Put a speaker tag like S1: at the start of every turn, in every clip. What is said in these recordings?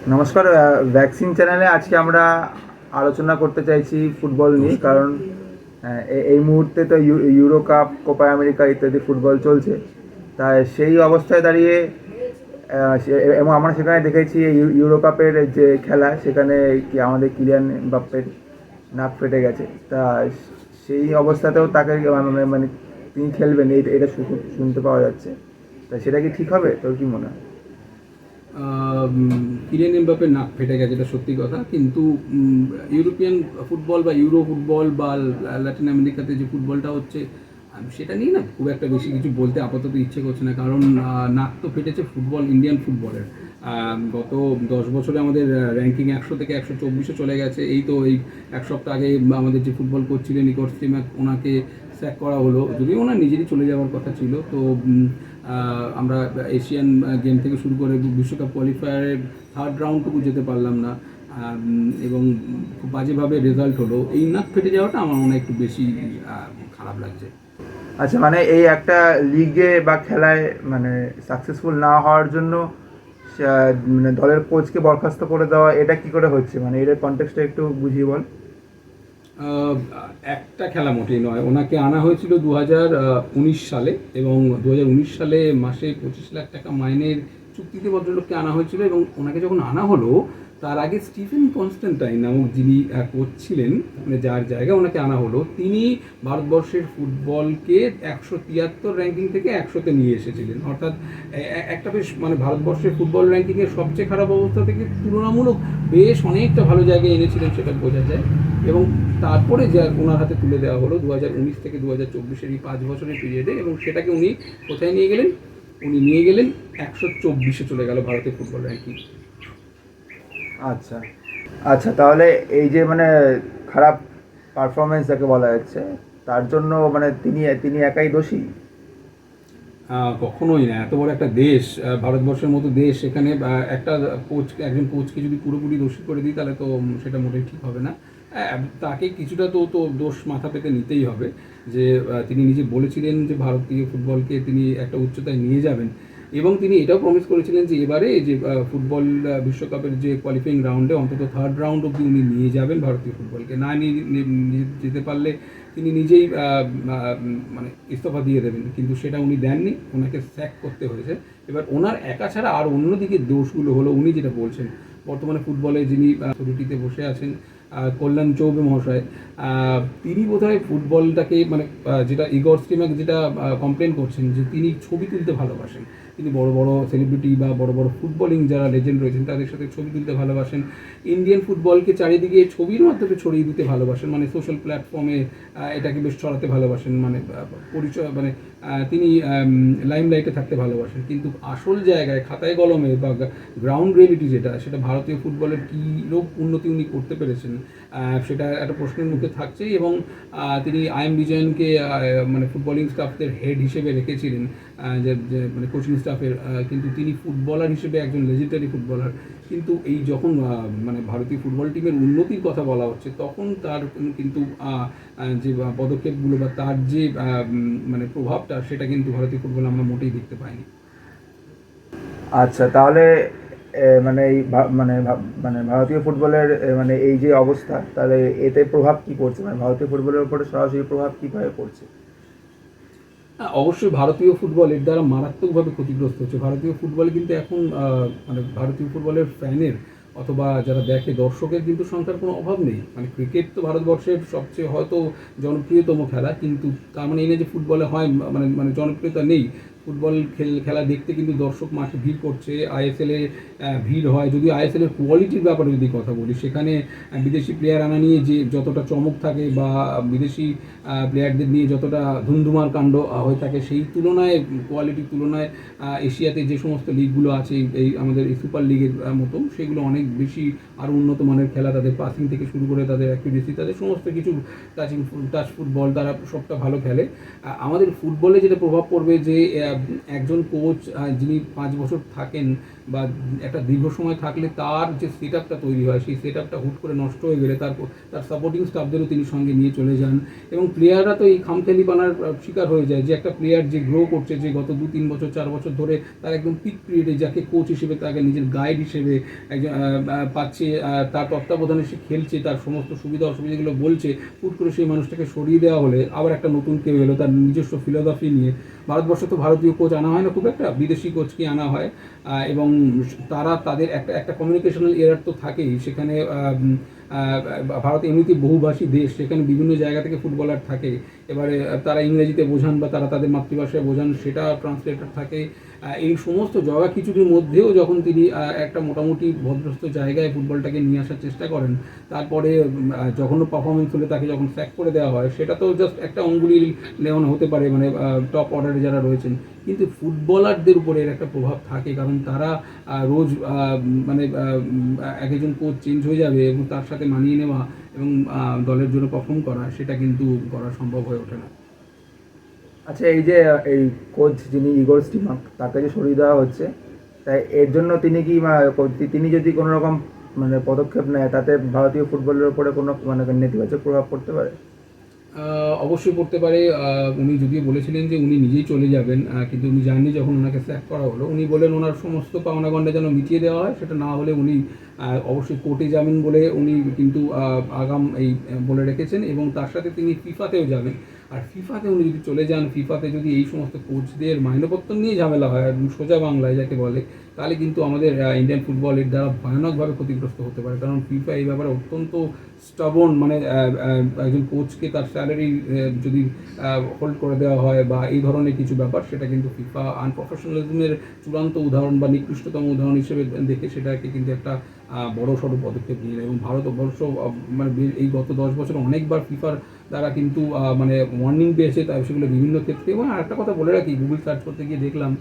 S1: নমস্কার। ভ্যাকসিন চ্যানেলে আজকে আমরা আলোচনা করতে চাইছি ফুটবল নিয়ে, কারণ এই মুহূর্তে তো ইউরো কাপ, কোপা আমেরিকা ইত্যাদি ফুটবল চলছে। তাই সেই অবস্থায় দাঁড়িয়ে এবং আমরা সেখানে দেখেছি ইউরো কাপের যে খেলা, সেখানে কি আমাদের কিলিয়ান এমবাপ্পের নাক ফেটে গেছে। তা সেই অবস্থাতেও তাকে মানে তিনি খেলবেন, এটা শুনতে পাওয়া যাচ্ছে। তা সেটা কি ঠিক হবে? তোর কি মনে হয়?
S2: কিলিয়ান এমবাপ্পের নাক ফেটে গেছে, এটা সত্যি কথা। কিন্তু ইউরোপিয়ান ফুটবল বা ইউরো ফুটবল বা ল্যাটিন আমেরিকাতে যে ফুটবলটা হচ্ছে, সেটা নিয়ে না খুব একটা বেশি কিছু বলতে আপাতত ইচ্ছে করছে না। কারণ নাক তো ফেটেছে ফুটবল, ইন্ডিয়ান ফুটবলের। গত 10 বছরে আমাদের র্যাঙ্কিং 100 থেকে 124-এ চলে গেছে। এই তো এই এক সপ্তাহ আগে আমাদের যে ফুটবল কোচ ছিলেন ইগর স্টিমাক, ওনাকে স্যাক করা হলো, যদিও ওনার নিজেরই চলে যাওয়ার কথা ছিল। তো আমরা এশিয়ান গেম থেকে শুরু করে বিশ্বকাপ কোয়ালিফায়ারের থার্ড রাউন্ডটুকু যেতে পারলাম না, এবং খুব বাজেভাবে রেজাল্ট হলো। এই নাক ফেটে যাওয়াটা আমার মনে হয় একটু বেশি খারাপ লাগছে।
S1: আচ্ছা, মানে এই একটা লিগে বা খেলায় মানে সাকসেসফুল না হওয়ার জন্য মানে দলের কোচকে বরখাস্ত করে দেওয়া, এটা কি করে হচ্ছে? মানে এর কনটেক্সটটা একটু বুঝিয়ে বল।
S2: আহ, একটা খেলা মোটেই নয়, ওনাকে আনা হয়েছিল 2019 সালে, এবং 2019 সালে মাসে 25 লাখ টাকা মাইনের চুক্তিতে ভদ্রলোককে আনা হয়েছিল। এবং ওনাকে যখন আনা হলো, তার আগে স্টিফেন কনস্ট্যান্টাইন নামক যিনি কোচ ছিলেন, মানে যার জায়গায় ওনাকে আনা হলো, তিনি ভারতবর্ষের ফুটবলকে 173 র্যাঙ্কিং থেকে 100-তে নিয়ে এসেছিলেন। অর্থাৎ একটা বেশ মানে ভারতবর্ষের ফুটবল র্যাঙ্কিংয়ের সবচেয়ে খারাপ অবস্থা থেকে তুলনামূলক বেশ অনেকটা ভালো জায়গায় এনেছিলেন, সেটা বোঝা যায়। এবং তারপরে যা ওনার হাতে তুলে দেওয়া হলো 2019 থেকে 2024-এর এই 5 বছরের পিরিয়ডে, এবং সেটাকে উনি কোথায় নিয়ে গেলেন? উনি নিয়ে গেলেন 124-এ চলে গেল ভারতের ফুটবল র্যাঙ্কিং।
S1: আচ্ছা, আচ্ছা, তাহলে এই যে মানে খারাপ পারফরমেন্স যাকে বলা যাচ্ছে, তার জন্য মানে তিনি তিনি একাই দোষী?
S2: কখনোই না। এত বড় একটা দেশ, ভারতবর্ষের মতো দেশ, সেখানে একটা একজন কোচকে যদি পুরোপুরি দোষী করে দিই, তাহলে তো সেটা মোটেই ঠিক হবে না। তাকে কিছুটা তো তো দোষ মাথা পেতে নিতেই হবে। যে তিনি নিজে বলেছিলেন যে ভারতীয় ফুটবলকে তিনি একটা উচ্চতায় নিয়ে যাবেন, এবং তিনি এটাও প্রমিস করেছিলেন যে এবারে যে ফুটবল বিশ্বকাপের যে কোয়ালিফাইং রাউন্ডে অন্তত থার্ড রাউন্ড অব্দি উনি নিয়ে যাবেন ভারতীয় ফুটবলকে। না নিয়ে যেতে পারলে তিনি নিজেই মানে ইস্তফা দিয়ে দেবেন, কিন্তু সেটা উনি দেননি, ওনাকে স্যাক করতে হয়েছে। এবার ওনার একা ছাড়া আর অন্যদিকে দোষগুলো হলো, উনি যেটা বলছেন, বর্তমানে ফুটবলে যিনি অথরিটিতে বসে আছেন, কল্যাণ চৌবে মহাশয়, তিনি বোধহয় ফুটবলটাকে মানে যেটা ইগর স্টিমাক যেটা কমপ্লেন করছেন, যে তিনি ছবি তুলতে ভালোবাসেন। তিনি বড় বড় সেলিব্রিটি বা বড় বড় ফুটবলিং যারা লেজেন্ড রয়েছেন তাদের সাথে ছবি তুলতে ভালোবাসেন। ইন্ডিয়ান ফুটবলকে চারিদিকে ছবির মাধ্যমে ছড়িয়ে দিতে ভালোবাসেন, মানে সোশ্যাল প্ল্যাটফর্মে এটাকে বেশ ছড়াতে ভালোবাসেন, মানে পরিচয় মানে তিনি লাইমলাইটে থাকতে ভালোবাসেন। কিন্তু আসল জায়গায় খাতায় কলমে বা গ্রাউন্ড রিয়েলিটি যেটা, সেটা ভারতীয় ফুটবলের কী রূপ উন্নতি উনি করতে পেরেছেন, সেটা একটা প্রশ্নের মুখে থাকছেই। এবং তিনি আইএম বিজয়নকে মানে ফুটবলিং স্টাফদের হেড হিসেবে রেখেছিলেন, যে মানে কোচিং স্টাফের, কিন্তু তিনি ফুটবলার হিসেবে একজন লেজেন্ডারি ফুটবলার। কিন্তু এই যখন মানে ভারতীয় ফুটবল টিমের উন্নতির কথা বলা হচ্ছে, তখন তার কিন্তু যে পদক্ষেপগুলো বা তার যে মানে প্রভাবটা, সেটা কিন্তু ভারতীয় ফুটবল আমরা মোটেই দেখতে পাইনি।
S1: আচ্ছা, তাহলে মানে এই মানে ভারতীয় ফুটবলের মানে এই যে অবস্থা, তাহলে এতে প্রভাব কি পড়ছে? মানে ভারতীয় ফুটবলের উপরে সরাসরি প্রভাব কীভাবে পড়ছে?
S2: অবশ্যই ভারতীয় ফুটবল এর দ্বারা মারাত্মকভাবে ক্ষতিগ্রস্ত হচ্ছে। ভারতীয় ফুটবলে কিন্তু এখন মানে ভারতীয় ফুটবলের ফ্যানের অথবা যারা দেখে দর্শকের কিন্তু সংখ্যার কোনো অভাব নেই। মানে ক্রিকেট তো ভারতবর্ষের সবচেয়ে হয়তো জনপ্রিয়তম খেলা, কিন্তু তার মানে এই না যে ফুটবলে হয় মানে মানে জনপ্রিয়তা নেই। ফুটবল খেলা দেখতে কিন্তু দর্শক মাঠে ভিড় করছে। আইএসএলে ভিড় হয়, যদি আইএসএলের কোয়ালিটির ব্যাপারে যদি কথা বলি, সেখানে বিদেশি প্লেয়ার আনা নিয়ে যে যতটা চমক থাকে, বা বিদেশি প্লেয়ারদের নিয়ে যতটা ধুমধুমার কাণ্ড হয়ে থাকে, সেই তুলনায় কোয়ালিটির তুলনায় এশিয়াতে যে সমস্ত লিগগুলো আছে, এই আমাদের এই সুপার লিগের মতো, সেগুলো অনেক বেশি আরও উন্নত মানের খেলা। তাদের পাসিং থেকে শুরু করে তাদের অ্যাক্টিভিটি, তাদের সমস্ত কিছু টাচ ফুটবল, তারা সবটা ভালো খেলে। আমাদের ফুটবলে যেটা প্রভাব পড়বে, যে একজন কোচ যিনি 5 বছর থাকেন বা একটা দীর্ঘ সময় থাকলে তার যে সেট আপটা তৈরি হয়, সেই সেট আপটা হুট করে নষ্ট হয়ে গেলে তার সাপোর্টিং স্টাফদেরও তিনি সঙ্গে নিয়ে চলে যান। এবং প্লেয়াররা তো এই খামখেয়ালিপনার শিকার হয়ে যায়, যে একটা প্লেয়ার যে গ্রো করছে, যে গত 2-3 বছর 4 বছর ধরে তার একদম পিক পিরিয়ডে যাকে কোচ হিসেবে, তাকে নিজের গাইড হিসেবে একজন পাচ্ছে, তার তত্ত্বাবধানে সে খেলছে, তার সমস্ত সুবিধা অসুবিধাগুলো বলছে, হুট করে সেই মানুষটাকে সরিয়ে দেওয়া হলে আবার একটা নতুন কেউ এলো তার নিজস্ব ফিলোসফি নিয়ে। ভারতবর্ষে তো ভারতীয় কোচ আনা হয় না খুব একটা, বিদেশি কোচকে আনা হয়, এবং তাদের একটা কমিউনিকেশনাল এরার তো থাকেই সেখানে। ভারত এমনিতেই বহুভাষী দেশ, সেখানে বিভিন্ন জায়গা থেকে ফুটবলার থাকে, এবারে তারা ইংরেজিতে বোঝান বা তারা তাদের মাতৃভাষায় বোঝান, সেটা ট্রান্সলেটর থাকে। এই সমস্ত জগা খিচুড়ির মধ্যেও যখন তিনি একটা মোটামুটি ভদ্রস্থ জায়গায় ফুটবলটাকে নিয়ে আসার চেষ্টা করেন, তারপরে জঘন্য পারফরমেন্স হলে তাকে যখন স্যাক করে দেওয়া হয়, সেটা তো জাস্ট একটা অঙ্গুলি লেওয়ানো হতে পারে, মানে টপ অর্ডারে যারা রয়েছেন। কিন্তু ফুটবলারদের উপরে এর একটা প্রভাব থাকে, কারণ তারা রোজ মানে এক একজন কোচ চেঞ্জ হয়ে যাবে এবং তার সাথে মানিয়ে নেওয়া এবং দলের জন্য পারফর্ম করা, সেটা কিন্তু করা সম্ভব হয়ে ওঠে না।
S1: আচ্ছা, এই যে এই কোচ যিনি ইগোর স্টিমাক, তাকে যে সরিয়ে দেওয়া হচ্ছে, তাই এর জন্য তিনি কি তিনি যদি কোনো রকম মানে পদক্ষেপ নেয়, তাতে ভারতীয় ফুটবলের উপরে কোনো মানে নেতিবাচক প্রভাব পড়তে পারে?
S2: অবশ্যই পড়তে পারে। উনি যদিও বলেছিলেন যে উনি নিজেই চলে যাবেন, কিন্তু উনি যাননি। যখন ওনাকে স্যাক করা হলো, উনি বললেন ওনার সমস্ত পাওনাগণ্ডা যেন মিটিয়ে দেওয়া হয়, সেটা না হলে উনি অবশ্যই কোর্টে যাবেন বলে উনি কিন্তু আগাম এই বলে রেখেছেন। এবং তার সাথে তিনি ফিফাতেও যাবেন। আর ফিফাতে উনি যদি চলে যান, ফিফাতে যদি এই সমস্ত কোচদের মাইনেপত্র নিয়ে ঝামেলা হয়, সোজা বাংলায় যাকে বলে, তাহলে কিন্তু আমাদের ইন্ডিয়ান ফুটবল এর দ্বারা ভয়ানকভাবে ক্ষতিগ্রস্ত হতে পারে। কারণ ফিফা এই ব্যাপারে অত্যন্ত স্টাবন, মানে একজন কোচকে তার স্যালারি যদি হোল্ড করে দেওয়া হয় বা এই ধরনের কিছু ব্যাপার, সেটা কিন্তু ফিফা আনপ্রফেশনালিজমের চূড়ান্ত উদাহরণ বা নিকৃষ্টতম উদাহরণ হিসেবে দেখে সেটাকে কিন্তু একটা বড় সড়ো পদক্ষেপ নিয়ে। এবং ভারতবর্ষ মানে এই গত 10 বছর অনেকবার ফিফার দ্বারা কিন্তু মানে ওয়ার্নিং পেয়েছে, তাই সেগুলো বিভিন্ন ক্ষেত্রে। এবং আরেকটা কথা বলে রাখি, গুগল সার্চ করতে গিয়ে দেখলাম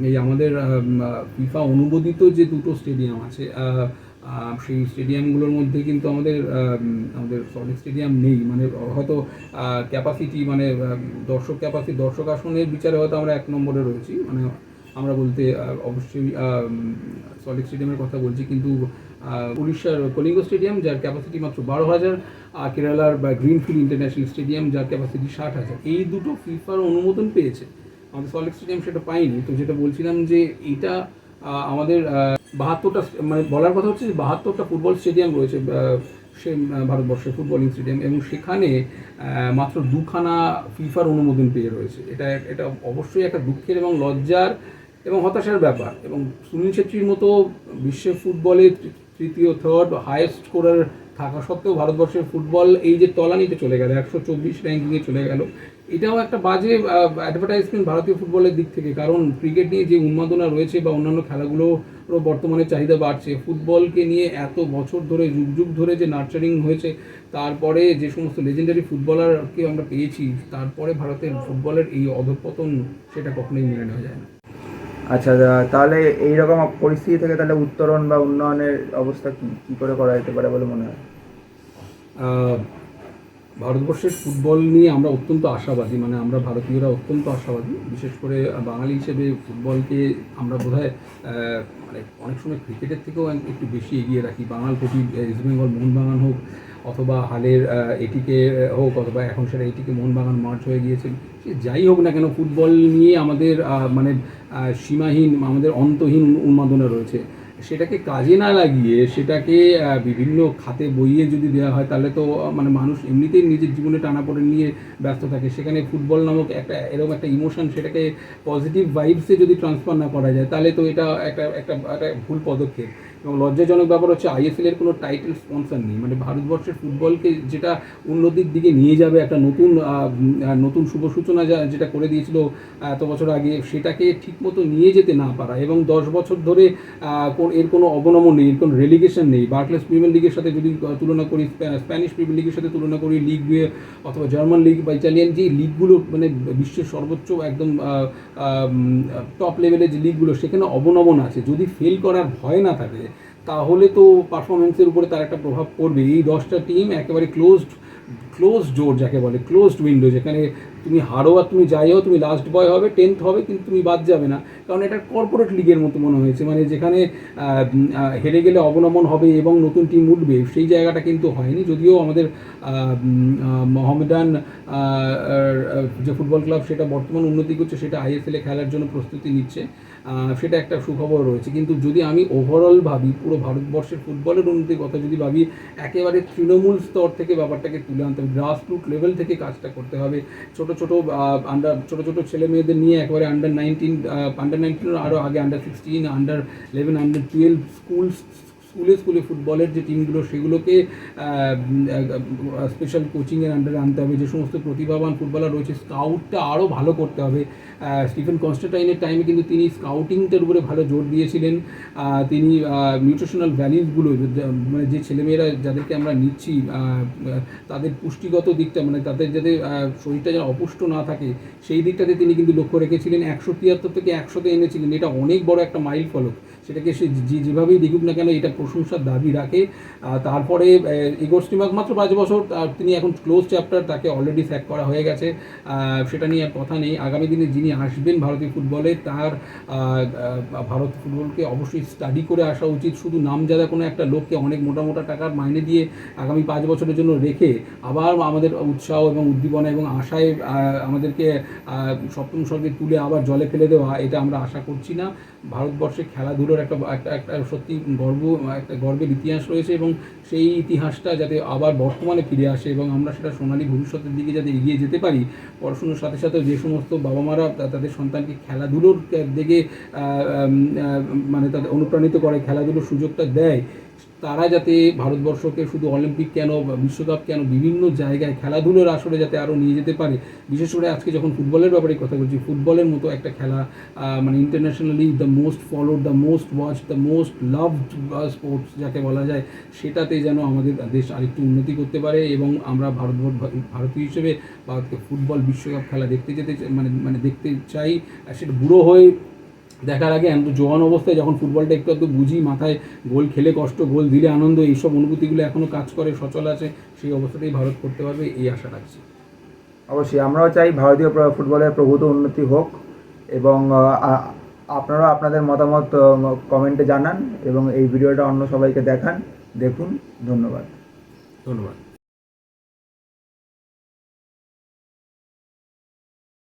S2: এই আমাদের ফিফা অনুমোদিত যে 2টো স্টেডিয়াম আছে, সেই স্টেডিয়ামগুলোর মধ্যে কিন্তু আমাদের সল্টলেক স্টেডিয়াম নেই। মানে হয়তো ক্যাপাসিটি, মানে দর্শক আসনের বিচারে হয়তো আমরা 1 নম্বরে রয়েছি। মানে আমরা বলতে অবশ্যই সল্টলেক স্টেডিয়ামের কথা বলছি, কিন্তু উড়িষ্যার কলিঙ্গ স্টেডিয়াম, যার ক্যাপাসিটি মাত্র 12,000, আর কেরালার বা গ্রিনফিল্ড ইন্টারন্যাশনাল স্টেডিয়াম, যার ক্যাপাসিটি 60,000। এই দুটো ফিফার অনুমোদন পেয়েছে, আমাদের সল্টলেক স্টেডিয়াম সেটা পাইনি। তো যেটা বলছিলাম যে এটা আমাদের 72টা, মানে বলার কথা হচ্ছে যে 72টা ফুটবল স্টেডিয়াম রয়েছে সে ভারতবর্ষের ফুটবলিং স্টেডিয়াম, এবং সেখানে মাত্র 2খানা ফিফার অনুমোদন পেয়ে রয়েছে। এটা অবশ্যই একটা দুঃখের এবং লজ্জার এবং হতাশার ব্যাপার। এবং সুনীল ছেত্রীর মতো বিশ্বের ফুটবলের থার্ড হাইয়েস্ট স্কোরার থাকা সত্ত্বেও ভারতবর্ষের ফুটবল এই যে তলানিতে চলে গেল, 124 র্যাঙ্কিংয়ে চলে গেল, এটাও একটা বাজে অ্যাডভার্টাইজমেন্ট ভারতীয় ফুটবলের দিক থেকে। কারণ ক্রিকেট নিয়ে যে উন্মাদনা রয়েছে বা অন্যান্য খেলাগুলোরও বর্তমানে চাহিদা বাড়ছে, ফুটবলকে নিয়ে এত বছর ধরে, যুগ যুগ ধরে যে নার্চারিং হয়েছে, তারপরে যে সমস্ত লেজেন্ডারি ফুটবলারকে আমরা পেয়েছি, তারপরে ভারতের ফুটবলের এই অধঃপতন, সেটা কখনোই মেনে নেওয়া যায় না।
S1: আচ্ছা, তাহলে এইরকম পরিস্থিতি থেকে তাহলে উত্তরণ বা উন্নয়নের অবস্থা কি করে করা যেতে পারে বলে মনে হয়?
S2: ভারতবর্ষের ফুটবল নিয়ে আমরা অত্যন্ত আশাবাদী, মানে আমরা ভারতীয়রা অত্যন্ত আশাবাদী। বিশেষ করে বাঙালি হিসেবে ফুটবলকে আমরা বোধহয় মানে অনেক সময় ক্রিকেটের থেকেও একটু বেশি এগিয়ে রাখি। বাঙাল প্রতি ইস্ট বেঙ্গল মোহনবাগান হোক, অথবা হালের এটিকে হোক, অথবা এখন সেটা এটিকে মোহনবাগান মার্চ হয়ে গিয়েছে, সে যাই হোক না কেন, ফুটবল নিয়ে আমাদের মানে সীমাহীন, আমাদের অন্তহীন উন্মাদনা রয়েছে। সেটাকে কাজে না লাগিয়ে সেটাকে বিভিন্ন খাতে বইয়ে যদি দেওয়া হয়, তাহলে তো মানে মানুষ এমনিতেই নিজের জীবনে টানাপোড়েন নিয়ে ব্যস্ত থাকে। সেখানে ফুটবল নামক এরকম একটা ইমোশন, সেটাকে পজিটিভ ভাইবসে যদি ট্রান্সফার না করা যায়, তাহলে তো এটা একটা ভুল পদক্ষেপ। এবং লজ্জাজনক ব্যাপার হচ্ছে আইএসএল এর কোনো টাইটেল স্পন্সর নেই। মানে ভারতবর্ষের ফুটবলকে যেটা উন্নতির দিকে নিয়ে যাবে, একটা নতুন শুভ সূচনা যেটা করে দিয়েছিল এত বছর আগে, সেটাকে ঠিকমতো নিয়ে যেতে না পারা, এবং 10 বছর ধরে এর কোনো অবনমন নেই, এর কোনো রেলিগেশন নেই। বার্কলেস প্রিমিয়ার লিগের সাথে যদি তুলনা করি, স্প্যানিশ প্রিমিয়ার লিগের সাথে তুলনা করি, লিগ অথবা জার্মান লিগ বা ইটালিয়ান যে লিগগুলো, মানে বিশ্বের সর্বোচ্চ একদম টপ লেভেলের যে লিগগুলো, সেখানে অবনমন আছে। যদি ফেল করার ভয় না থাকে, তাহলে তো পারফরমেন্সের উপরে তার একটা প্রভাব পড়বে। এই 10টা টিম একেবারে ক্লোজড ক্লোজড ডোর যাকে বলে, ক্লোজড উইন্ডো, যেখানে তুমি হারো আর তুমি যাই হও, তুমি লাস্ট বয় হবে, 10th হবে, কিন্তু তুমি বাদ যাবে না। কারণ এটা কর্পোরেট লিগের মতো মনে হয়েছে, মানে যেখানে হেরে গেলে অবনমন হবে এবং নতুন টিম উঠবে, সেই জায়গাটা কিন্তু হয়নি। যদিও আমাদের মোহামেডান যে ফুটবল ক্লাব সেটা বর্তমান উন্নতি করছে, সেটা আইএসএলে খেলার জন্য প্রস্তুতি নিচ্ছে, সেটা একটা সুখবর রয়েছে। কিন্তু যদি আমি ওভারঅল ভাবি, পুরো ভারতবর্ষের ফুটবলের উন্নতির কথা যদি ভাবি, একেবারে তৃণমূল স্তর থেকে ব্যাপারটাকে তুলে আনতে হবে, গ্রাসরুট লেভেল থেকে কাজটা করতে হবে। ছোটো ছোটো ছেলে মেয়েদের নিয়ে একেবারে আন্ডার 19 আরও আগে আন্ডার 16, আন্ডার 11, আন্ডার 12 স্কুলে ফুটবলের যে টিমগুলো, সেগুলোকে স্পেশাল কোচিংয়ের আন্ডারে আনতে হবে। যে সমস্ত প্রতিভাবান ফুটবলার রয়েছে, স্কাউটটা আরও ভালো করতে হবে। স্টিফেন কনস্ট্যান্টাইনের টাইমে কিন্তু তিনি স্কাউটিংটার উপরে ভালো জোর দিয়েছিলেন। তিনি নিউট্রিশনাল ভ্যালিউসগুলো, মানে যে ছেলেমেয়েরা যাদেরকে আমরা নিচ্ছি, তাদের পুষ্টিগত দিকটা, মানে তাদের যাতে শরীরটা যেন অপুষ্ট না থাকে, সেই দিকটাতে তিনি কিন্তু লক্ষ্য রেখেছিলেন। 173 থেকে 100-তে এনেছিলেন, এটা অনেক বড় একটা মাইল ফলক। সেটাকে সে যেভাবেই দেখুক না কেন, এটা প্রশংসার দাবি রাখে। তারপরে ইগোর স্টিমাক মাত্র 5 বছর, তিনি এখন ক্লোজ চ্যাপ্টার, তাকে অলরেডি স্যাক করা হয়ে গেছে, সেটা নিয়ে আর কথা নেই। আগামী দিনে যিনি আসবেন ভারতীয় ফুটবলে, তার ভারত ফুটবলকে অবশ্যই স্টাডি করে আসা উচিত। শুধু নামজাদা কোনো একটা লোককে অনেক মোটা টাকার মাইনে দিয়ে আগামী 5 বছরের জন্য রেখে আবার আমাদের উৎসাহ এবং উদ্দীপনা এবং আশায় আমাদেরকে সপ্তম স্বর্গে তুলে আবার জলে ফেলে দেওয়া, এটা আমরা আশা করছি না। ভারতবর্ষে খেলাধুলোর একটা সত্যি একটা গর্বের ইতিহাস রয়েছে, এবং সেই ইতিহাসটা যাতে আবার বর্তমানে ফিরে আসে এবং আমরা সেটা সোনালী ভবিষ্যতের দিকে যাতে এগিয়ে যেতে পারি। পড়াশুনোর সাথে সাথে যে সমস্ত বাবা মারা তাদের সন্তানকে খেলাধুলোর দিকে মানে তাদের অনুপ্রাণিত করে, খেলাধুলোর সুযোগটা দেয়, তারা যাতে ভারতবর্ষকে শুধু অলিম্পিক কেন, বিশ্বকাপ কেন, বিভিন্ন জায়গায় খেলাধুলোর আসরে যাতে আরও নিয়ে যেতে পারে। বিশেষ করে আজকে যখন ফুটবলের ব্যাপারে কথা বলছি, ফুটবলের মতো একটা খেলা, মানে internationally the most followed, the most watch, the most loved sports যাকে বলা যায়, সেটাতে যেন আমাদের দেশ আরেকটু উন্নতি করতে পারে এবং আমরা ভারতীয় হিসেবে ভারতকে ফুটবল বিশ্বকাপ খেলা দেখতে যেতে মানে দেখতে চাই। সেটা বুড়ো হয়ে দেখার আগে জোয়ান অবস্থায় যখন ফুটবলটা একটু বুঝি, মাথায় গোল খেলে কষ্ট, গোল দিলে আনন্দ, এইসব অনুভূতিগুলো এখনও কাজ করে, সচল আছে, সেই অবস্থাতেই ভারত করতে পারবে, এই আশা রাখছি।
S1: অবশ্যই আমরাও চাই ভারতীয় ফুটবলের প্রভূত উন্নতি হোক, এবং আপনারা আপনাদের মতামত কমেন্টে জানান এবং এই ভিডিওটা অন্য সবাইকে দেখুন। ধন্যবাদ।